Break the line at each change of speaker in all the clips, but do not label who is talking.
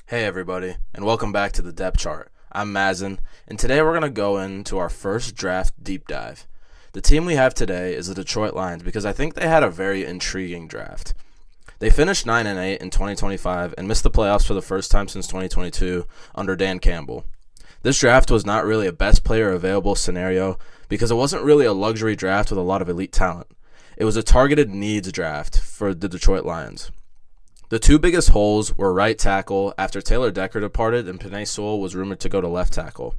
Hey everybody, and welcome back to the Depth Chart. I'm Mazen, and today we're going to go into our first draft deep dive. The team we have today is the Detroit Lions because I think they had a very intriguing draft. They finished 9-8 in 2025 and missed the playoffs for the first time since 2022 under Dan Campbell. This draft was not really a best player available scenario because it wasn't really a luxury draft with a lot of elite talent. It was a targeted needs draft for the Detroit Lions. The two biggest holes were right tackle after Taylor Decker departed and Penei Sewell was rumored to go to left tackle,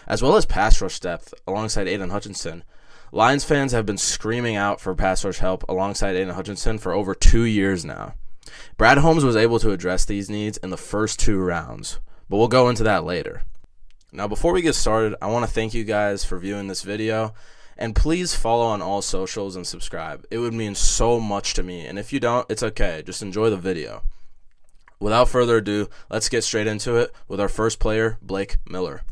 as well as pass rush depth alongside Aiden Hutchinson. Lions fans have been screaming out for pass rush help alongside Aiden Hutchinson for over 2 years now. Brad Holmes was able to address these needs in the first 2 rounds, but we'll go into that later. Now, before we get started, I want to thank you guys for viewing this video. And please follow on all socials and subscribe. It would mean so much to me. And if you don't, it's okay. Just enjoy the video. Without further ado, let's get straight into it with our first player, Blake Miller.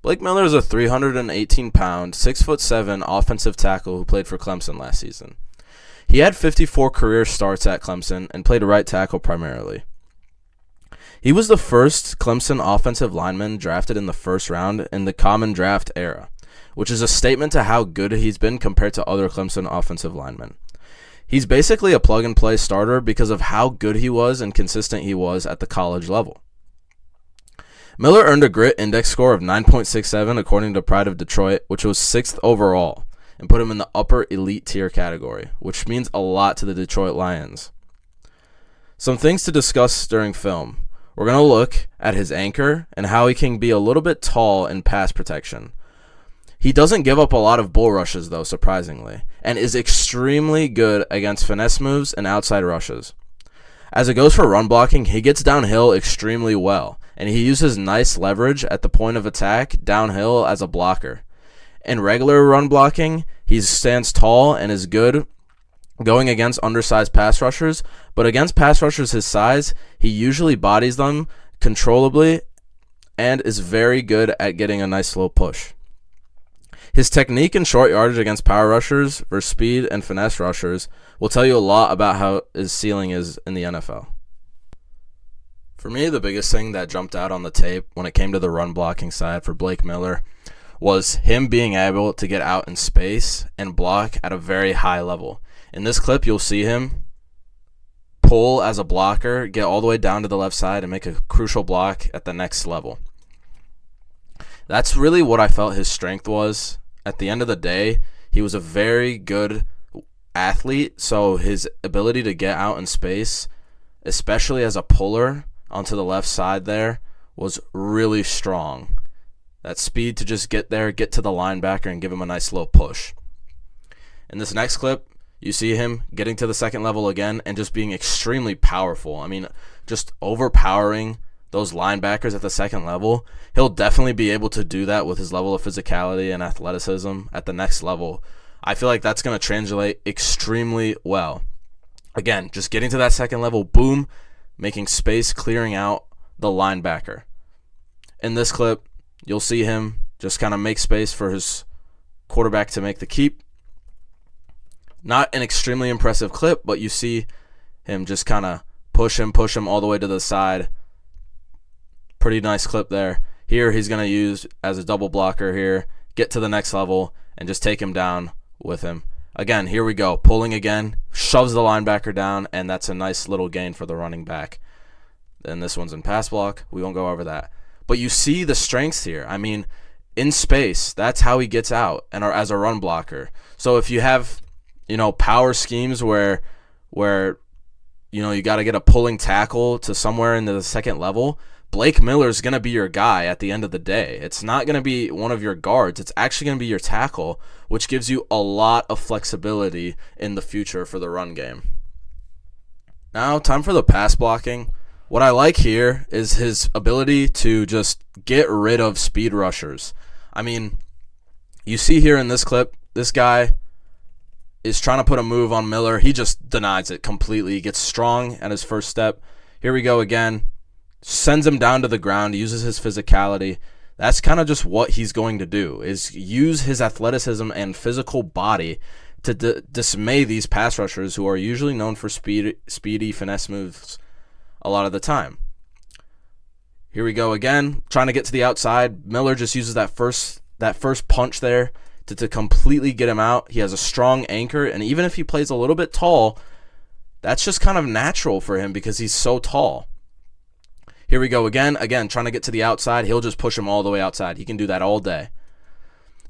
Blake Miller is a 318-pound, 6'7" offensive tackle who played for Clemson last season. He had 54 career starts at Clemson and played right tackle primarily. He was the first Clemson offensive lineman drafted in the first round in the common draft era, which is a statement to how good he's been compared to other Clemson offensive linemen. He's basically a plug-and-play starter because of how good he was and consistent he was at the college level. Miller earned a grit index score of 9.67 according to Pride of Detroit, which was 6th overall, and put him in the upper elite tier category, which means a lot to the Detroit Lions. Some things to discuss during film. We're going to look at his anchor and how he can be a little bit tall in pass protection. He doesn't give up a lot of bull rushes, though, surprisingly, and is extremely good against finesse moves and outside rushes. As it goes for run blocking, he gets downhill extremely well, and he uses nice leverage at the point of attack downhill as a blocker. In regular run blocking, he stands tall and is good going against undersized pass rushers, but against pass rushers his size, he usually bodies them controllably and is very good at getting a nice slow push. His technique and short yardage against power rushers versus speed and finesse rushers will tell you a lot about how his ceiling is in the NFL. For me, the biggest thing that jumped out on the tape when it came to the run blocking side for Blake Miller was him being able to get out in space and block at a very high level. In this clip, you'll see him pull as a blocker, get all the way down to the left side, and make a crucial block at the next level. That's really what I felt his strength was. At the end of the day, he was a very good athlete, so his ability to get out in space, especially as a puller onto the left side there, was really strong. That speed to just get there, get to the linebacker, and give him a nice slow push. In this next clip, you see him getting to the second level again and just being extremely powerful. I mean, just overpowering those linebackers at the second level. He'll definitely be able to do that with his level of physicality and athleticism at the next level. I feel like that's going to translate extremely well. Again, just getting to that second level, boom, making space, clearing out the linebacker. In this clip, you'll see him just kind of make space for his quarterback to make the keep. Not an extremely impressive clip, but you see him just kind of push him all the way to the side. Pretty nice clip there. Here he's going to use as a double blocker here, get to the next level, and just take him down with him. Again, here we go. Pulling again, shoves the linebacker down, and that's a nice little gain for the running back. Then this one's in pass block. We won't go over that. But you see the strengths here. I mean, in space, that's how he gets out and as a run blocker. So if you have, power schemes where you got to get a pulling tackle to somewhere into the second level, Blake Miller is going to be your guy at the end of the day. It's not going to be one of your guards. It's actually going to be your tackle, which gives you a lot of flexibility in the future for the run game. Now, time for the pass blocking. What I like here is his ability to just get rid of speed rushers. I mean, you see here in this clip, this guy is trying to put a move on Miller. He just denies it completely. He gets strong at his first step. Here we go again. Sends him down to the ground, uses his physicality. That's kind of just what he's going to do, is use his athleticism and physical body to dismay these pass rushers who are usually known for speedy finesse moves a lot of the time. Here we go again, trying to get to the outside. Miller just uses that first punch there to completely get him out. He has a strong anchor, and even if he plays a little bit tall, that's just kind of natural for him because he's so tall. Here we go again, trying to get to the outside. He'll just push him all the way outside. He can do that all day.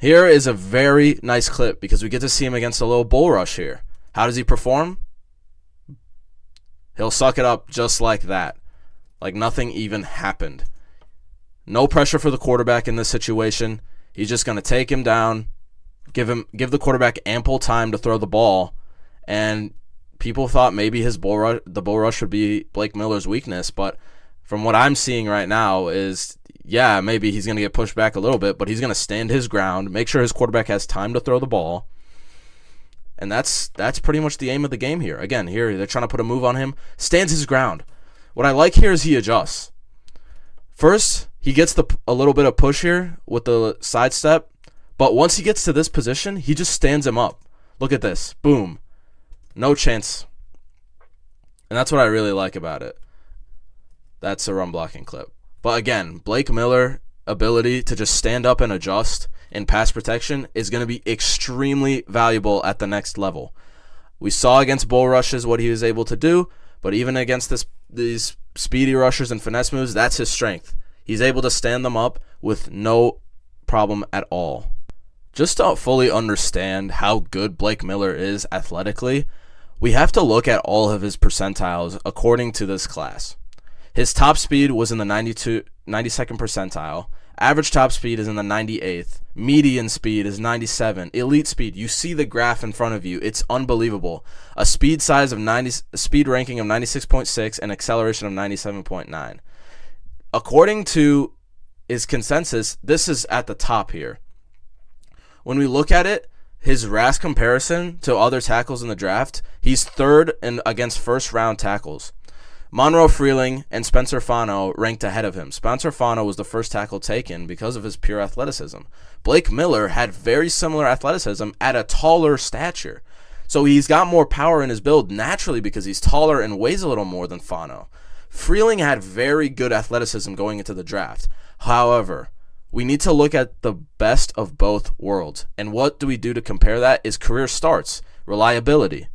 Here is a very nice clip because we get to see him against a little bull rush here. How does he perform? He'll suck it up just like that. Like nothing even happened. No pressure for the quarterback in this situation. He's just going to take him down, give the quarterback ample time to throw the ball, and people thought maybe the bull rush would be Blake Miller's weakness, but from what I'm seeing right now is, yeah, maybe he's going to get pushed back a little bit, but he's going to stand his ground, make sure his quarterback has time to throw the ball, and that's pretty much the aim of the game here. Again, here they're trying to put a move on him, stands his ground. What I like here is he adjusts. First, he gets a little bit of push here with the sidestep, but once he gets to this position, he just stands him up. Look at this. Boom. No chance. And that's what I really like about it. That's a run blocking clip. But again, Blake Miller ability to just stand up and adjust in pass protection is going to be extremely valuable at the next level. We saw against bull rushes what he was able to do, but even against these speedy rushers and finesse moves, that's his strength. He's able to stand them up with no problem at all. Just to fully understand how good Blake Miller is athletically, we have to look at all of his percentiles according to this class. His top speed was in the 92nd percentile. Average top speed is in the 98th. Median speed is 97. Elite speed, you see the graph in front of you. It's unbelievable. A speed ranking of 96.6 and acceleration of 97.9. According to his consensus, this is at the top here. When we look at it, his RAS comparison to other tackles in the draft, he's third against first-round tackles. Monroe Freeling and Spencer Fano ranked ahead of him. Spencer Fano was the first tackle taken because of his pure athleticism. Blake Miller had very similar athleticism at a taller stature. So he's got more power in his build naturally because he's taller and weighs a little more than Fano. Freeling had very good athleticism going into the draft. However, we need to look at the best of both worlds. And what do we do to compare that is career starts, reliability.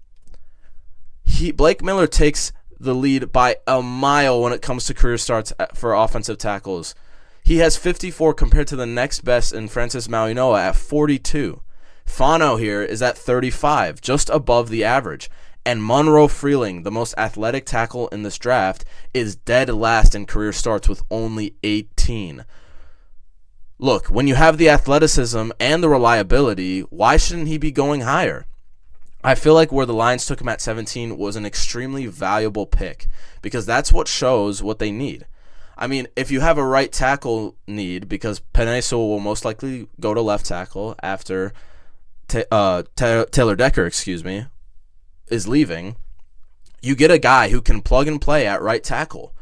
Blake Miller takes the lead by a mile when it comes to career starts for offensive tackles. He has 54 compared to the next best in Francis Mauigoa at 42. Fano here is at 35, just above the average. And Monroe Freeling, the most athletic tackle in this draft, is dead last in career starts with only 18. Look, when you have the athleticism and the reliability, why shouldn't he be going higher? I feel like where the Lions took him at 17 was an extremely valuable pick because that's what shows what they need. I mean, if you have a right tackle need, because Penei Sewell will most likely go to left tackle after Taylor Decker, is leaving, you get a guy who can plug and play at right tackle.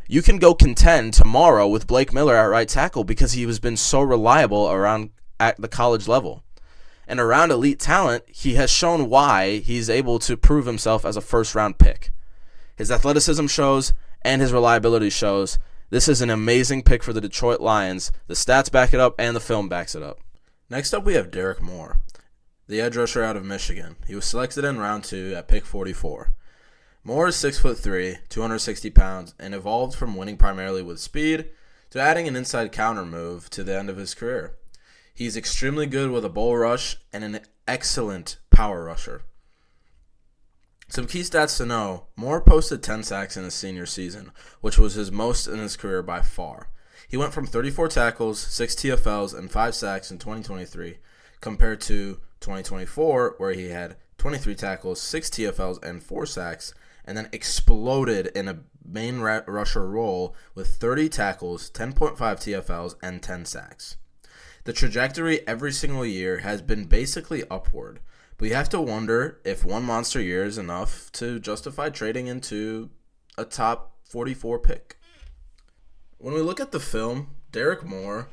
You can go contend tomorrow with Blake Miller at right tackle because he has been so reliable around at the college level. And around elite talent, he has shown why he's able to prove himself as a first-round pick. His athleticism shows, and his reliability shows. This is an amazing pick for the Detroit Lions. The stats back it up, and the film backs it up. Next up, we have Derrick Moore, the edge rusher out of Michigan. He was selected in round 2 at pick 44. Moore is 6'3", 260 pounds, and evolved from winning primarily with speed to adding an inside counter move to the end of his career. He's extremely good with a bull rush and an excellent power rusher. Some key stats to know: Moore posted 10 sacks in his senior season, which was his most in his career by far. He went from 34 tackles, 6 TFLs, and 5 sacks in 2023, compared to 2024, where he had 23 tackles, 6 TFLs, and 4 sacks, and then exploded in a main rusher role with 30 tackles, 10.5 TFLs, and 10 sacks. The trajectory every single year has been basically upward, but you have to wonder if one monster year is enough to justify trading into a top 44 pick. When we look at the film, Derrick Moore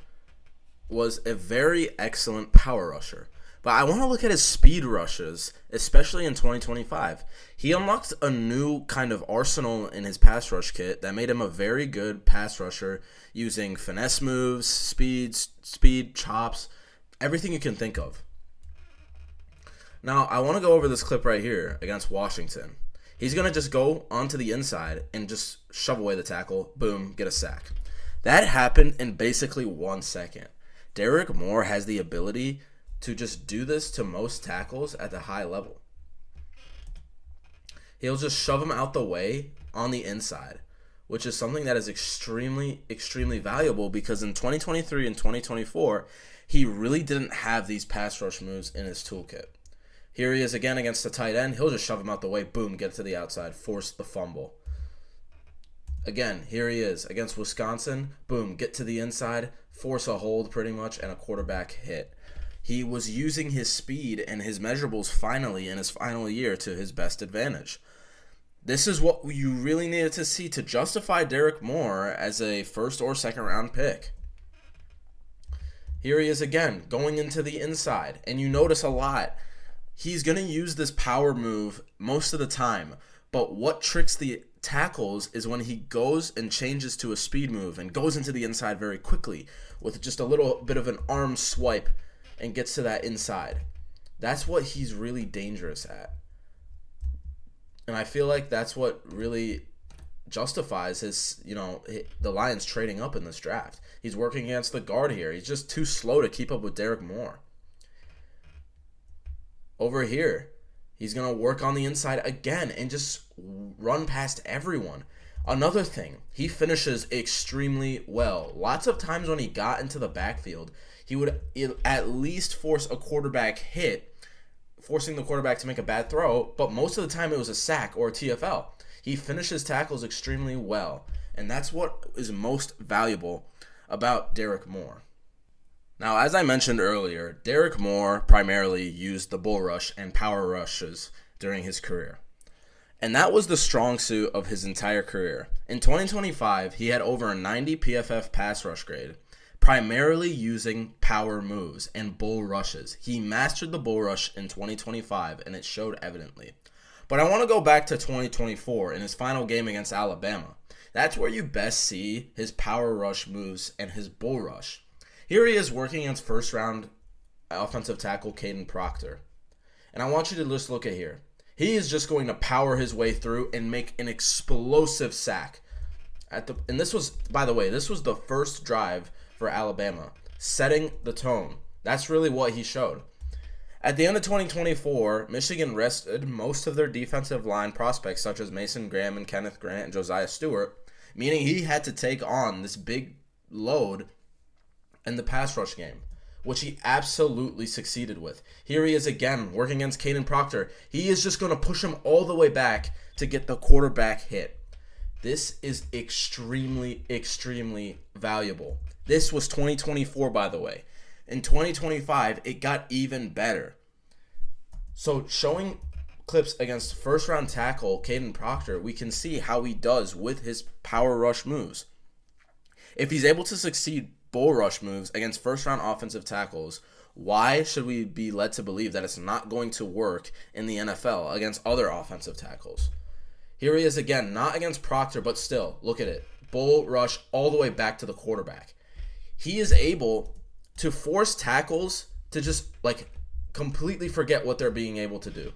was a very excellent power rusher, But I want to look at his speed rushes, especially in 2025. He unlocked a new kind of arsenal in his pass rush kit that made him a very good pass rusher using finesse moves, speed, chops, everything you can think of. Now, I want to go over this clip right here against Washington. He's going to just go onto the inside and just shove away the tackle, boom, get a sack. That happened in basically 1 second. Derrick Moore has the ability to just do this to most tackles at the high level. He'll just shove them out the way on the inside, which is something that is extremely, extremely valuable because in 2023 and 2024, he really didn't have these pass rush moves in his toolkit. Here he is again against the tight end. He'll just shove him out the way, boom, get it to the outside, force the fumble. Again, here he is against Wisconsin, boom, get to the inside, force a hold pretty much, and a quarterback hit. He was using his speed and his measurables finally in his final year to his best advantage. This is what you really needed to see to justify Derrick Moore as a first or second round pick. Here he is again, going into the inside, and you notice a lot. He's going to use this power move most of the time, but what tricks the tackles is when he goes and changes to a speed move and goes into the inside very quickly with just a little bit of an arm swipe and gets to that inside. That's what he's really dangerous at. And I feel like that's what really justifies the Lions trading up in this draft. He's working against the guard here. He's just too slow to keep up with Derrick Moore. Over here, he's going to work on the inside again and just run past everyone. Another thing, he finishes extremely well. Lots of times when he got into the backfield, he would at least force a quarterback hit, forcing the quarterback to make a bad throw, but most of the time it was a sack or a TFL. He finishes tackles extremely well, and that's what is most valuable about Derrick Moore. Now, as I mentioned earlier, Derrick Moore primarily used the bull rush and power rushes during his career. And that was the strong suit of his entire career. In 2025, he had over a 90 PFF pass rush grade, primarily using power moves and bull rushes. He mastered the bull rush in 2025, and it showed evidently. But I want to go back to 2024 in his final game against Alabama. That's where you best see his power rush moves and his bull rush. Here he is working against first-round offensive tackle Caden Proctor. And I want you to just look at here. He is just going to power his way through and make an explosive sack. And this was, by the way, this was the first drive for Alabama, setting the tone. That's really what he showed. At the end of 2024, Michigan rested most of their defensive line prospects, such as Mason Graham and Kenneth Grant and Josiah Stewart, meaning he had to take on this big load in the pass rush game, which he absolutely succeeded with. Here he is again, working against Caden Proctor. He is just going to push him all the way back to get the quarterback hit. This is extremely, extremely valuable. This was 2024, by the way. In 2025, it got even better. So showing clips against first-round tackle Caden Proctor, we can see how he does with his power rush moves. If he's able to succeed bull rush moves against first-round offensive tackles, why should we be led to believe that it's not going to work in the NFL against other offensive tackles? Here he is again, not against Proctor, but still, look at it. Bull rush all the way back to the quarterback. He is able to force tackles to just completely forget what they're being able to do.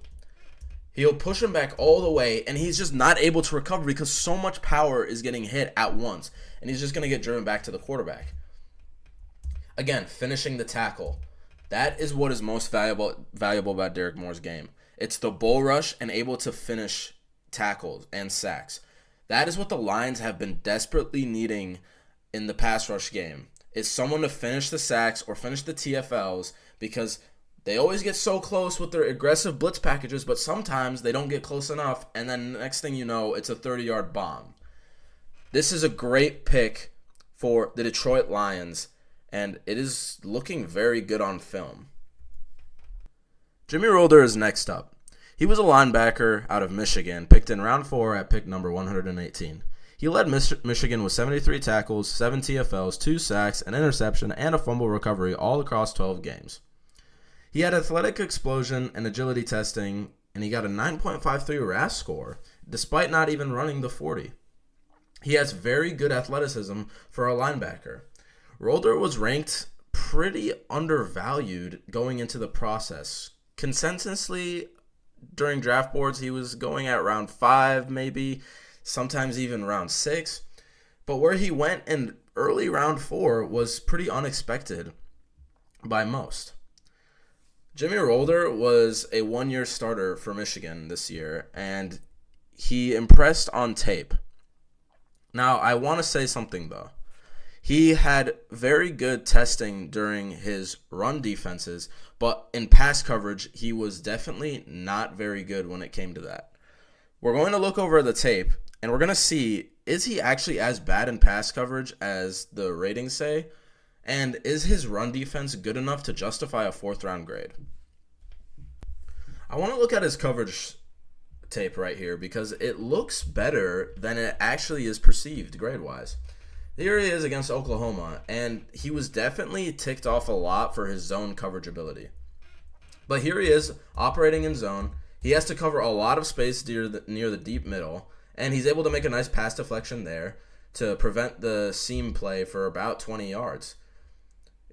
He'll push him back all the way, and he's just not able to recover because so much power is getting hit at once, and he's just going to get driven back to the quarterback. Again, finishing the tackle. That is what is most valuable about Derrick Moore's game. It's the bull rush and able to finish tackles and sacks. That is what the Lions have been desperately needing in the pass rush game. Is someone to finish the sacks or finish the TFLs, because they always get so close with their aggressive blitz packages, but sometimes they don't get close enough, and then the next thing you know, it's a 30-yard bomb. This is a great pick for the Detroit Lions, and it is looking very good on film. Jimmy Rolder is next up. He was a linebacker out of Michigan, picked in round 4 at pick number 118. He led Michigan with 73 tackles, 7 TFLs, 2 sacks, an interception, and a fumble recovery all across 12 games. He had athletic explosion and agility testing, and he got a 9.53 RAS score, despite not even running the 40. He has very good athleticism for a linebacker. Rolder was ranked pretty undervalued going into the process. Consensusly, during draft boards, he was going at round 5, maybe, sometimes even round 6. But where he went in early round 4 was pretty unexpected by most. Jimmy Rolder was a one-year starter for Michigan this year, and he impressed on tape. Now, I want to say something, though. He had very good testing during his run defenses, but in pass coverage, he was definitely not very good when it came to that. We're going to look over the tape, and we're going to see, is he actually as bad in pass coverage as the ratings say? And is his run defense good enough to justify a 4th-round grade? I want to look at his coverage tape right here because it looks better than it actually is perceived grade-wise. Here he is against Oklahoma, and he was definitely ticked off a lot for his zone coverage ability. But here he is operating in zone. He has to cover a lot of space near the deep middle, and he's able to make a nice pass deflection there to prevent the seam play for about 20 yards.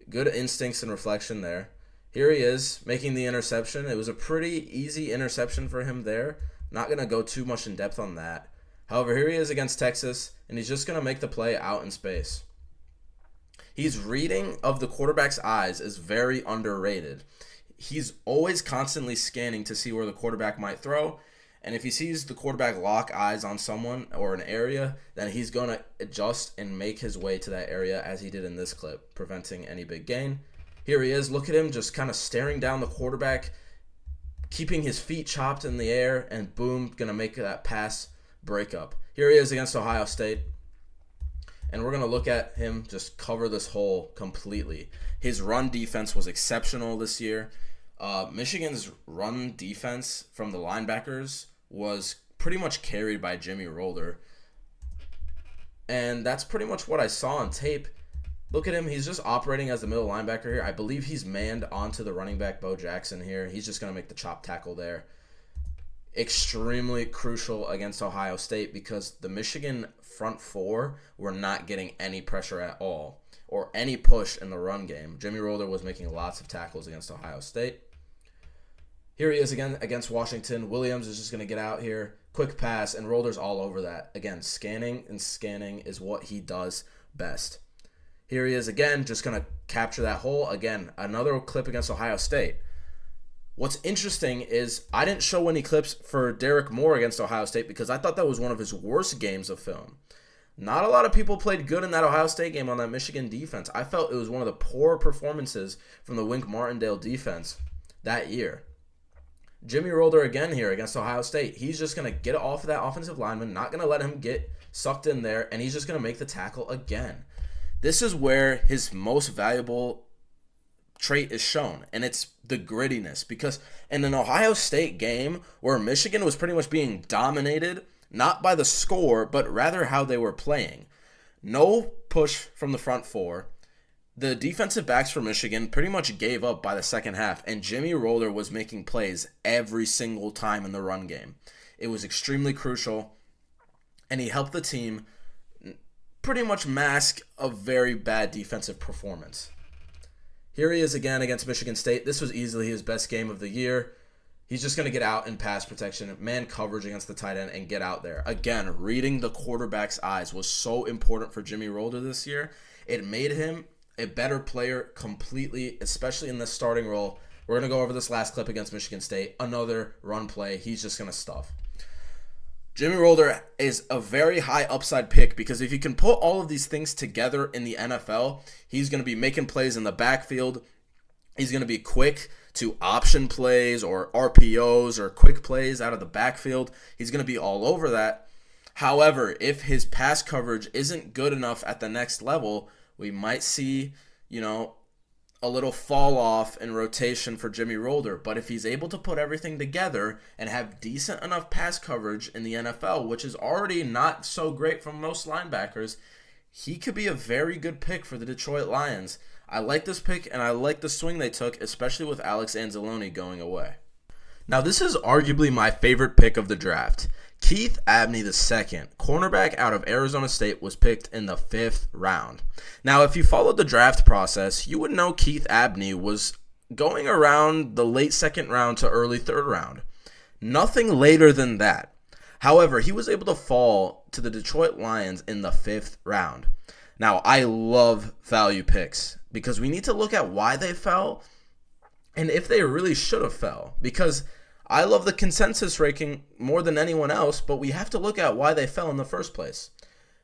Good instincts and reflection there. Here he is making the interception. It was a pretty easy interception for him there. Not going to go too much in depth on that. However, here he is against Texas, and he's just going to make the play out in space. His reading of the quarterback's eyes is very underrated. He's always constantly scanning to see where the quarterback might throw, and if he sees the quarterback lock eyes on someone or an area, then he's going to adjust and make his way to that area as he did in this clip, preventing any big gain. Here he is. Look at him just kind of staring down the quarterback, keeping his feet chopped in the air, and boom, going to make that pass break up. Here he is against Ohio State, and we're going to look at him just cover this hole completely. His run defense was exceptional this year. Michigan's run defense from the linebackers was pretty much carried by Jimmy Rolder, and that's pretty much what I saw on tape. Look at him. He's just operating as the middle linebacker here. I believe he's manned onto the running back, Bo Jackson, here. He's just going to make the chop tackle there. Extremely crucial against Ohio State because the Michigan front four were not getting any pressure at all or any push in the run game. Jimmy Rolder was making lots of tackles against Ohio State. Here he is again against Washington. Williams is just going to get out here. Quick pass, and Rolder's all over that. Again, scanning is what he does best. Here he is again, just going to capture that hole. Again, another clip against Ohio State. What's interesting is I didn't show any clips for Derrick Moore against Ohio State because I thought that was one of his worst games of film. Not a lot of people played good in that Ohio State game on that Michigan defense. I felt it was one of the poor performances from the Wink Martindale defense that year. Jimmy Rolder again here against Ohio State. He's just going to get off of that offensive lineman, not going to let him get sucked in there, and he's just going to make the tackle again. This is where his most valuable trait is shown, and it's the grittiness, because in an Ohio State game where Michigan was pretty much being dominated, not by the score, but rather how they were playing. No push from the front four. The defensive backs for Michigan pretty much gave up by the second half, and Jimmy Rolder was making plays every single time in the run game. It was extremely crucial, and he helped the team pretty much mask a very bad defensive performance. Here he is again against Michigan State. This was easily his best game of the year. He's just going to get out in pass protection, man coverage against the tight end, and get out there. Again, reading the quarterback's eyes was so important for Jimmy Rolder this year. It made him a better player completely, especially in this starting role. We're going to go over this last clip against Michigan State. Another run play. He's just going to stuff. Jimmy Rolder is a very high upside pick because if you can put all of these things together in the NFL, he's going to be making plays in the backfield. He's going to be quick to option plays or RPOs or quick plays out of the backfield. He's going to be all over that. However, if his pass coverage isn't good enough at the next level, we might see, a little fall off in rotation for Jimmy Rolder. But if he's able to put everything together and have decent enough pass coverage in the NFL, which is already not so great from most linebackers, he could be a very good pick for the Detroit Lions. I like this pick, and I like the swing they took, especially with Alex Anzalone going away. Now, this is arguably my favorite pick of the draft. Keith Abney II, cornerback out of Arizona State, was picked in the 5th round. Now, if you followed the draft process, you would know Keith Abney was going around the late 2nd round to early 3rd round. Nothing later than that. However, he was able to fall to the Detroit Lions in the 5th round. Now, I love value picks because we need to look at why they fell and if they really should have fell. Because I love the consensus ranking more than anyone else, but we have to look at why they fell in the first place.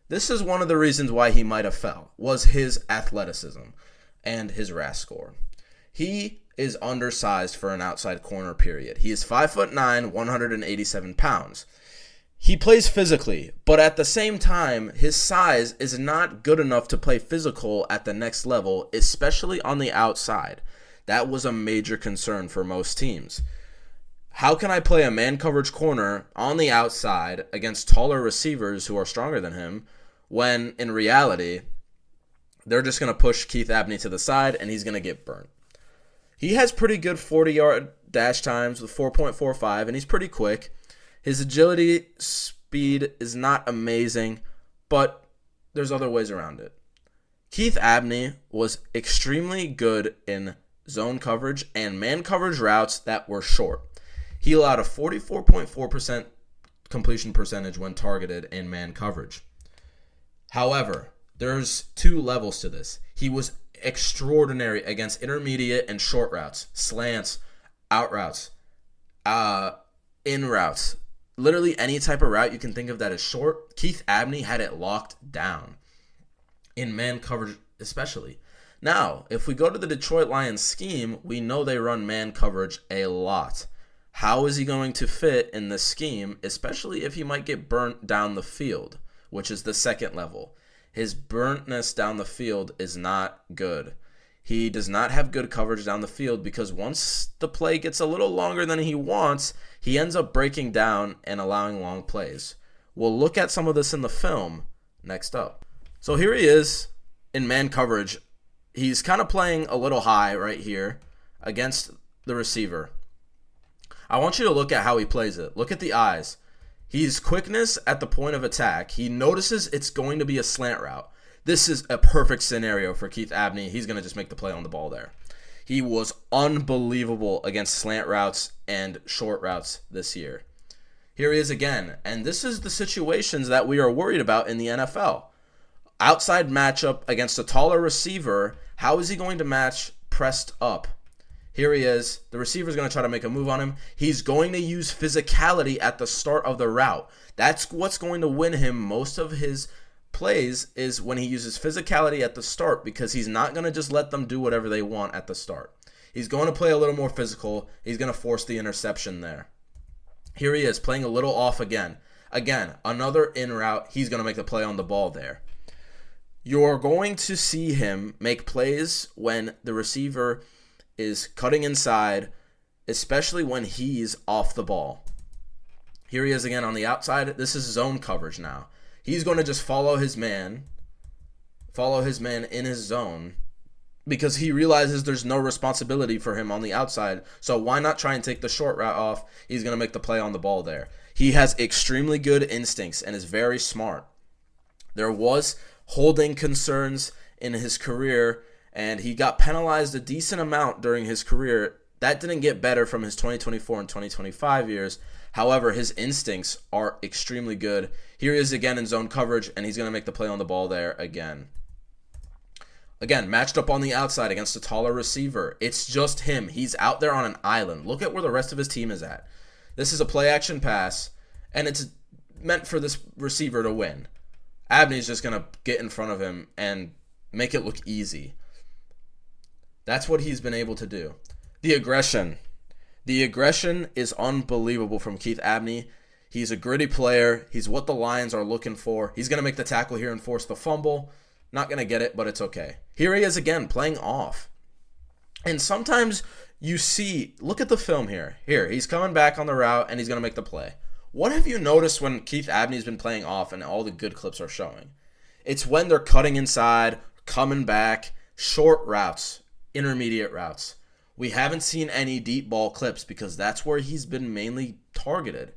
This is one of the reasons why he might have fell, was his athleticism and his RAS score. He is undersized for an outside corner, period. He is 5'9", 187 pounds. He plays physically, but at the same time, his size is not good enough to play physical at the next level, especially on the outside. That was a major concern for most teams. How can I play a man coverage corner on the outside against taller receivers who are stronger than him when, in reality, they're just going to push Keith Abney to the side and he's going to get burnt? He has pretty good 40-yard dash times with 4.45, and he's pretty quick. His agility speed is not amazing, but there's other ways around it. Keith Abney was extremely good in zone coverage and man coverage routes that were short. He allowed a 44.4% completion percentage when targeted in man coverage. However, there's 2 levels to this. He was extraordinary against intermediate and short routes, slants, out routes, in routes. Literally any type of route you can think of that is short, Keith Abney had it locked down. In man coverage especially. Now, if we go to the Detroit Lions scheme, we know they run man coverage a lot. How is he going to fit in this scheme, especially if he might get burnt down the field, which is the 2nd level? His burntness down the field is not good. He does not have good coverage down the field because once the play gets a little longer than he wants, he ends up breaking down and allowing long plays. We'll look at some of this in the film next up. So here he is in man coverage. He's kind of playing a little high right here against the receiver. I want you to look at how he plays it. Look at the eyes. He's quickness at the point of attack. He notices it's going to be a slant route. This is a perfect scenario for Keith Abney. He's going to just make the play on the ball there. He was unbelievable against slant routes and short routes this year. Here he is again. And this is the situations that we are worried about in the NFL. Outside matchup against a taller receiver. How is he going to match pressed up? Here he is. The receiver's going to try to make a move on him. He's going to use physicality at the start of the route. That's what's going to win him most of his plays, is when he uses physicality at the start, because he's not going to just let them do whatever they want at the start. He's going to play a little more physical. He's going to force the interception there. Here he is playing a little off again. Again, another in route. He's going to make the play on the ball there. You're going to see him make plays when the receiver is cutting inside, especially when he's off the ball. Here he is again on the outside. This is zone coverage now. He's going to just follow his man in his zone because he realizes there's no responsibility for him on the outside. So why not try and take the short route off? He's going to make the play on the ball there. He has extremely good instincts and is very smart. There was holding concerns in his career, and he got penalized a decent amount during his career. That didn't get better from his 2024 and 2025 years. However, his instincts are extremely good. Here he is again in zone coverage, and he's going to make the play on the ball there again. Again, matched up on the outside against a taller receiver. It's just him. He's out there on an island. Look at where the rest of his team is at. This is a play-action pass, and it's meant for this receiver to win. Abney's just going to get in front of him and make it look easy. That's what he's been able to do. The aggression. The aggression is unbelievable from Keith Abney. He's a gritty player. He's what the Lions are looking for. He's going to make the tackle here and force the fumble. Not going to get it, but it's okay. Here he is again, playing off. And sometimes you see, look at the film here. Here, he's coming back on the route, and he's going to make the play. What have you noticed when Keith Abney's been playing off and all the good clips are showing? It's when they're cutting inside, coming back, short routes, intermediate routes. We haven't seen any deep ball clips because that's where he's been mainly targeted.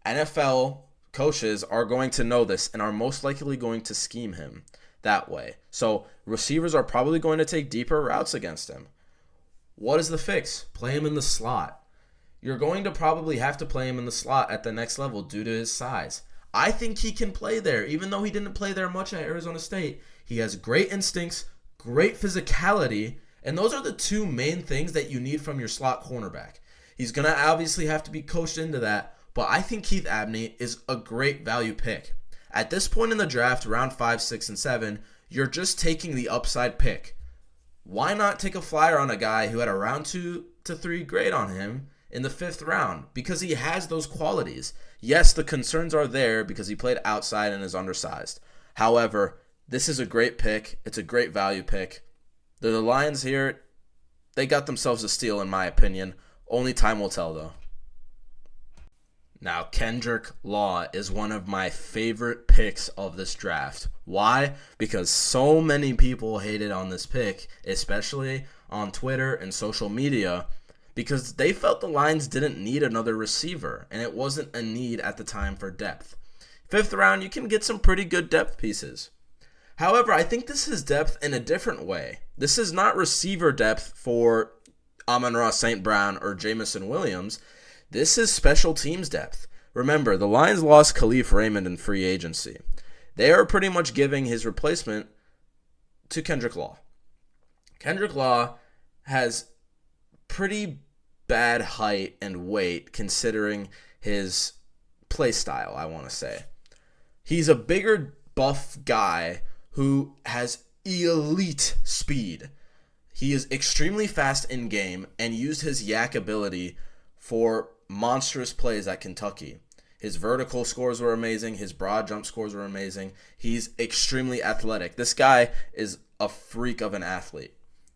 NFL coaches are going to know this and are most likely going to scheme him that way. So receivers are probably going to take deeper routes against him. What is the fix? Play him in the slot. You're going to probably have to play him in the slot at the next level due to his size. I think he can play there, even though he didn't play there much at Arizona State. He has great instincts, great physicality, and those are the two main things that you need from your slot cornerback. He's going to obviously have to be coached into that, but I think Keith Abney is a great value pick. At this point in the draft, round 5, 6, and 7, you're just taking the upside pick. Why not take a flyer on a guy who had a round 2 to 3 grade on him in the 5th round? Because he has those qualities. Yes, the concerns are there because he played outside and is undersized. However, this is a great pick. It's a great value pick. The Lions here, they got themselves a steal in my opinion. Only time will tell though. Now, Kendrick Law is one of my favorite picks of this draft. Why? Because so many people hated on this pick, especially on Twitter and social media, because they felt the Lions didn't need another receiver, and it wasn't a need at the time for depth. 5th round, you can get some pretty good depth pieces. However, I think this is depth in a different way. This is not receiver depth for Amon-Ra St. Brown or Jamison Williams. This is special teams depth. Remember, the Lions lost Khalif Raymond in free agency. They are pretty much giving his replacement to Kendrick Law. Kendrick Law has pretty bad height and weight considering his play style, I want to say. He's a bigger, buff guy who has elite speed. He is extremely fast in game and used his yak ability for monstrous plays at Kentucky. His vertical scores were amazing. His broad jump scores were amazing. He's extremely athletic. This guy is a freak of an athlete.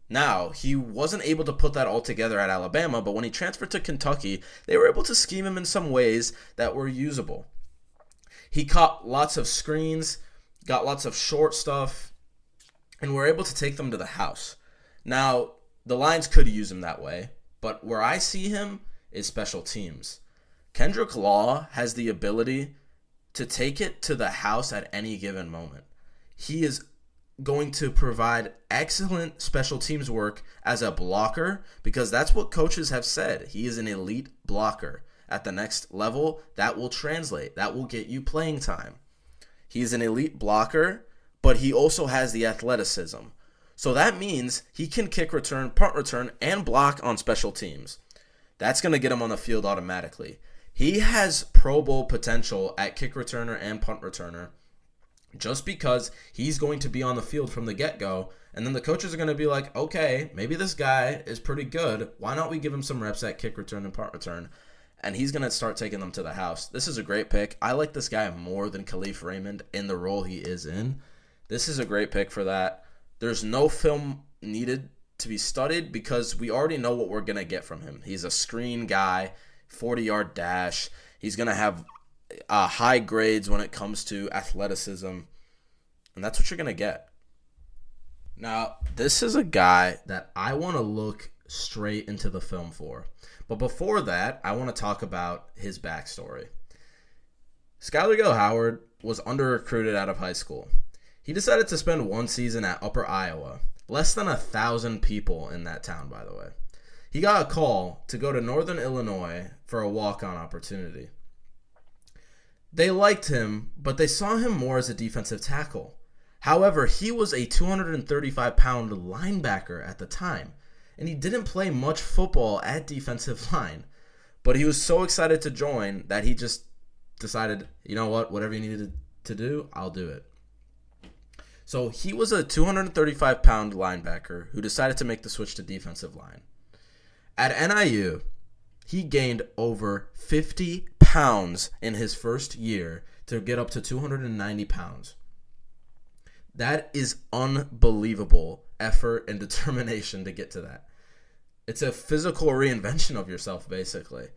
Now, he wasn't able to put that all together at Alabama, but when he transferred to Kentucky, they were able to scheme him in some ways that were usable. He caught lots of screens, got lots of short stuff, and were able to take them to the house. Now, the Lions could use him that way, but where I see him is special teams. Kendrick Law has the ability to take it to the house at any given moment. He is going to provide excellent special teams work as a blocker because that's what coaches have said. He is an elite blocker. At the next level, that will translate. That will get you playing time. He's an elite blocker, but he also has the athleticism. So that means he can kick return, punt return, and block on special teams. That's going to get him on the field automatically. He has Pro Bowl potential at kick returner and punt returner just because he's going to be on the field from the get-go, and then the coaches are going to be like, okay, maybe this guy is pretty good. Why don't we give him some reps at kick return and punt return? And he's going to start taking them to the house. This is a great pick. I like this guy more than Khalif Raymond in the role he is in. This is a great pick for that. There's no film needed to be studied because we already know what we're going to get from him. He's a screen guy, 40-yard dash. He's going to have high grades when it comes to athleticism, and that's what you're going to get. Now, this is a guy that I want to look straight into the film for. But before that, I want to talk about his backstory. Skyler Gill Howard was under-recruited out of high school. He decided to spend one season at Upper Iowa. Less than 1,000 people in that town, by the way. He got a call to go to Northern Illinois for a walk-on opportunity. They liked him, but they saw him more as a defensive tackle. However, he was a 235-pound linebacker at the time, and he didn't play much football at defensive line. But he was so excited to join that he just decided, you know what, whatever you needed to do, I'll do it. So he was a 235-pound linebacker who decided to make the switch to defensive line. At NIU, he gained over 50 pounds in his first year to get up to 290 pounds. That is unbelievable effort and determination to get to that. It's a physical reinvention of yourself, basically.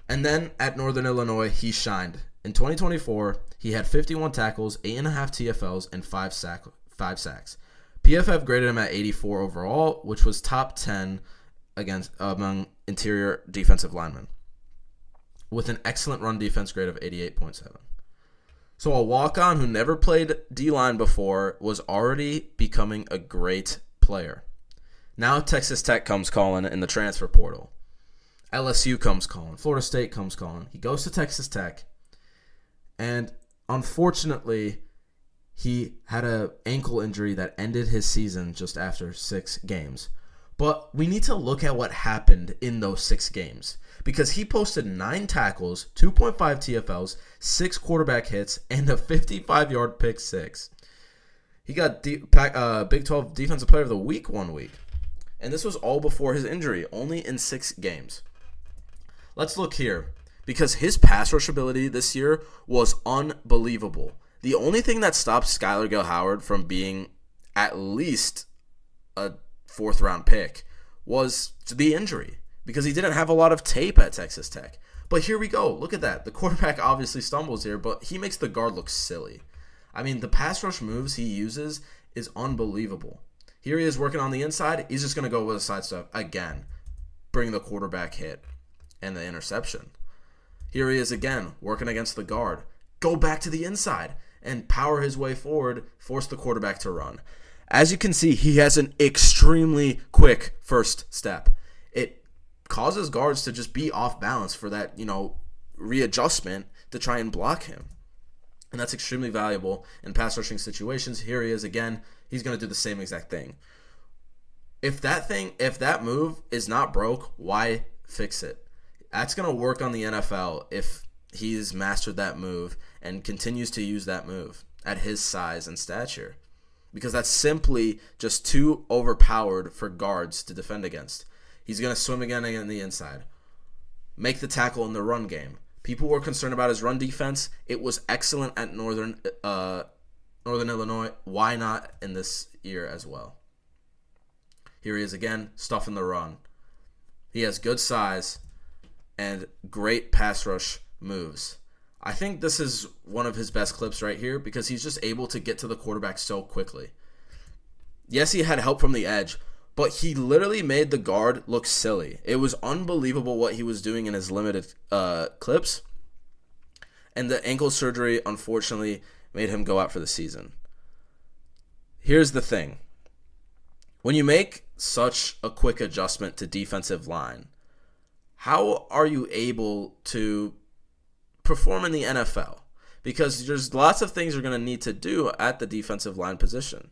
And then at Northern Illinois, he shined. In 2024, he had 51 tackles, 8.5 TFLs, and 5 sacks. PFF graded him at 84 overall, which was top 10 among interior defensive linemen, with an excellent run defense grade of 88.7. So a walk-on who never played D-line before was already becoming a great player. Now Texas Tech comes calling in the transfer portal. LSU comes calling. Florida State comes calling. He goes to Texas Tech, and unfortunately, he had an ankle injury that ended his season just after 6 games. But we need to look at what happened in those 6 games, because he posted 9 tackles, 2.5 TFLs, 6 quarterback hits, and a 55-yard pick 6. He got Big 12 Defensive Player of the Week 1 week. And this was all before his injury, only in 6 games. Let's look here, because his pass rush ability this year was unbelievable. The only thing that stopped Skyler Gill from being at least a 4th-round pick was the injury, because he didn't have a lot of tape at Texas Tech. But here we go. Look at that. The quarterback obviously stumbles here, but he makes the guard look silly. I mean, the pass rush moves he uses is unbelievable. Here he is working on the inside. He's just going to go with a side step again, bring the quarterback hit and the interception. Here he is again, working against the guard. Go back to the inside and power his way forward, force the quarterback to run. As you can see, he has an extremely quick first step. It causes guards to just be off balance for that, readjustment to try and block him. And that's extremely valuable in pass rushing situations. Here he is again. He's going to do the same exact thing. If that move is not broke, why fix it? That's going to work on the NFL if he's mastered that move and continues to use that move at his size and stature, because that's simply just too overpowered for guards to defend against. He's going to swim again in the inside, make the tackle in the run game. People were concerned about his run defense. It was excellent at Northern Illinois. Why not in this year as well? Here he is again, stuffing the run. He has good size and great pass rush moves. I think this is one of his best clips right here, because he's just able to get to the quarterback so quickly. Yes, he had help from the edge, but he literally made the guard look silly. It was unbelievable what he was doing in his limited clips. And the ankle surgery, unfortunately, made him go out for the season. Here's the thing. When you make such a quick adjustment to defensive line, how are you able to perform in the NFL? Because there's lots of things you're going to need to do at the defensive line position.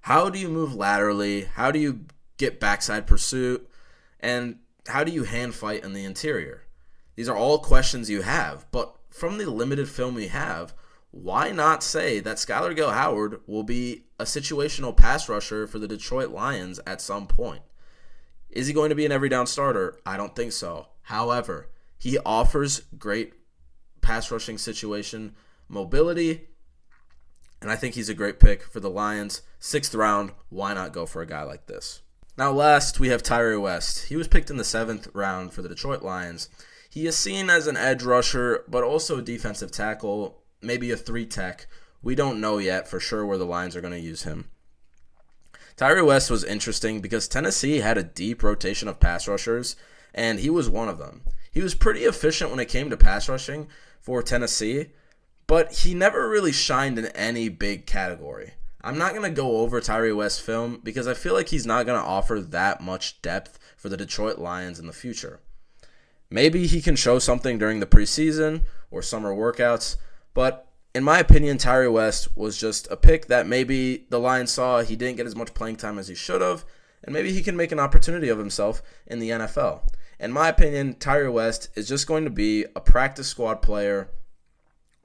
How do you move laterally? How do you get backside pursuit? And how do you hand fight in the interior? These are all questions you have. But from the limited film we have, why not say that Skyler Gill will be a situational pass rusher for the Detroit Lions at some point? Is he going to be an every down starter? I don't think so. However, he offers great pass rushing situation mobility, and I think he's a great pick for the Lions. 6th round, why not go for a guy like this? Now last, we have Tyre West. He was picked in the 7th round for the Detroit Lions. He is seen as an edge rusher, but also a defensive tackle, maybe a 3-tech. We don't know yet for sure where the Lions are going to use him. Tyre West was interesting because Tennessee had a deep rotation of pass rushers, and he was one of them. He was pretty efficient when it came to pass rushing for Tennessee, but he never really shined in any big category. I'm not going to go over Tyre West's film because I feel like he's not going to offer that much depth for the Detroit Lions in the future. Maybe he can show something during the preseason or summer workouts, but in my opinion, Tyre West was just a pick that maybe the Lions saw he didn't get as much playing time as he should have, and maybe he can make an opportunity of himself in the NFL. In my opinion, Tyre West is just going to be a practice squad player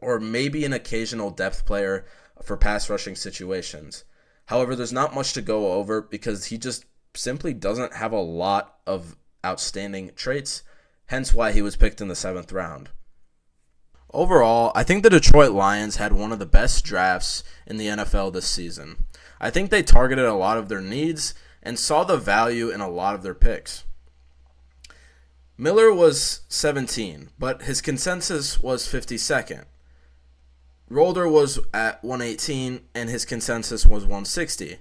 or maybe an occasional depth player for pass rushing situations. However, there's not much to go over because he just simply doesn't have a lot of outstanding traits, hence why he was picked in the 7th round. Overall, I think the Detroit Lions had one of the best drafts in the NFL this season. I think they targeted a lot of their needs and saw the value in a lot of their picks. Miller was 17, but his consensus was 52nd. Rolder was at 118, and his consensus was 160.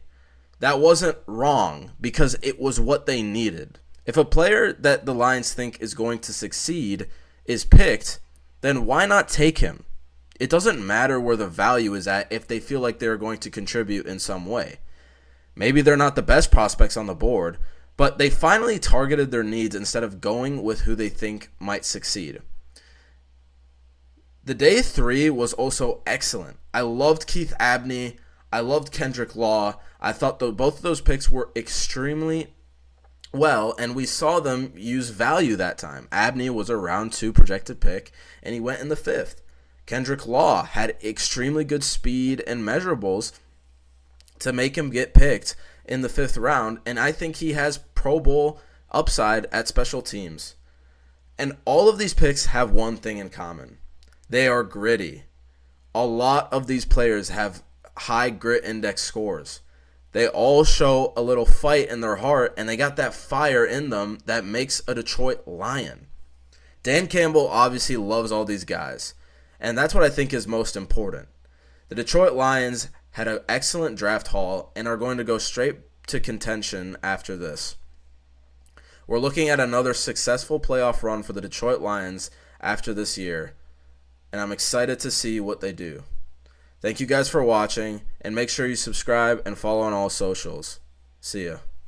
That wasn't wrong because it was what they needed. If a player that the Lions think is going to succeed is picked, then why not take him? It doesn't matter where the value is at if they feel like they're going to contribute in some way. Maybe they're not the best prospects on the board, but they finally targeted their needs instead of going with who they think might succeed. The day 3 was also excellent. I loved Keith Abney. I loved Kendrick Law. I thought both of those picks were extremely well, and we saw them use value that time. Abney was a round 2 projected pick, and he went in the 5th. Kendrick Law had extremely good speed and measurables to make him get picked in the 5th round, and I think he has Pro Bowl upside at special teams. And all of these picks have one thing in common. They are gritty. A lot of these players have high grit index scores. They all show a little fight in their heart, and they got that fire in them that makes a Detroit Lion. Dan Campbell obviously loves all these guys, and that's what I think is most important. The Detroit Lions had an excellent draft haul and are going to go straight to contention after this. We're looking at another successful playoff run for the Detroit Lions after this year, and I'm excited to see what they do. Thank you guys for watching, and make sure you subscribe and follow on all socials. See ya.